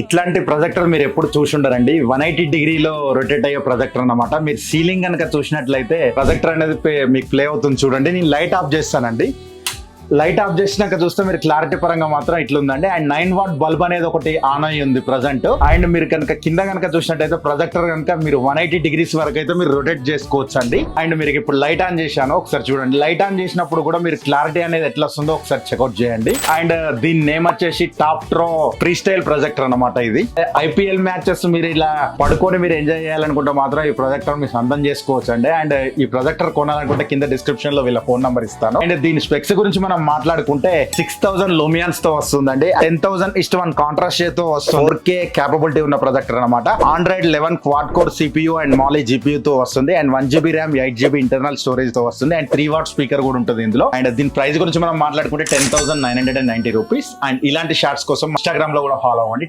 ఇట్లాంటి ప్రొజెక్టర్ మీరు ఎప్పుడు చూసుండరండి. 180 డిగ్రీలో రొటేట్ అయ్యే ప్రొజెక్టర్ అన్నమాట. మీరు సీలింగ్ కనుక చూసినట్లయితే ప్రొజెక్టర్ అనేది మీకు ప్లే అవుతుంది చూడండి. నేను లైట్ ఆఫ్ చేస్తానండి. లైట్ ఆఫ్ చేసినాక చూస్తే మీరు క్లారిటీ పరంగా మాత్రం ఇట్లుందండి. అండ్ 9 వాట్ బల్బ్ అనేది ఒకటి ఆన్ అయ్యి ఉంది ప్రజెంట్. అండ్ మీరు కనుక కింద కనుక చూసినట్టయితే ప్రొజెక్టర్ కనుక మీరు 180 డిగ్రీస్ వరకు అయితే మీరు రొటేట్ చేసుకోవచ్చు అండి. అండ్ మీరు ఇప్పుడు లైట్ ఆన్ చేశాను, ఒకసారి చూడండి. లైట్ ఆన్ చేసినప్పుడు కూడా మీరు క్లారిటీ అనేది ఎట్లా వస్తుందో ఒకసారి చెక్అౌట్ చేయండి. అండ్ దీని నేమ్ వచ్చేసి టాప్ ట్రో ఫ్రీ స్టైల్ ప్రొజెక్టర్ అనమాట. ఇది ఐపీఎల్ మ్యాచెస్ మీరు ఇలా పడుకొని మీరు ఎంజాయ్ చేయాలనుకుంటే మాత్రం ఈ ప్రొజెక్టర్ మీరు సొంతం చేసుకోవచ్చు అండి. అండ్ ఈ ప్రొజెక్టర్ కొనాలనుకుంటే కింద డిస్క్రిప్షన్ లో వీళ్ళ ఫోన్ నంబర్ ఇస్తాను. అండ్ దీని స్పెక్స్ గురించి మనం మాట్లాడుకుంటే 6000 లూమియన్స్ తో వస్తుందండి. 10,000:1 కాంట్రాస్ట్ తో వస్తుంది. 4K క్యాపబిలిటీ ఉన్న ప్రొజెక్టర్ అనమాట. Android 11 quad core CPU and Mali GPU తో వస్తుంది. And 1GB RAM 8GB internal storage తో వస్తుంది. అండ్ 3 వాట్ స్పీకర్ కూడా ఉంటుంది ఇందులో. అండ్ దీని ప్రైస్ గురించి మనం మాట్లాడుకుంటే 10,990 రూపీస్. అండ్ ఇలాంటి షార్ట్స్ కోసం ఇన్స్టాగ్రామ్ లో కూడా ఫాలో అవ్వండి.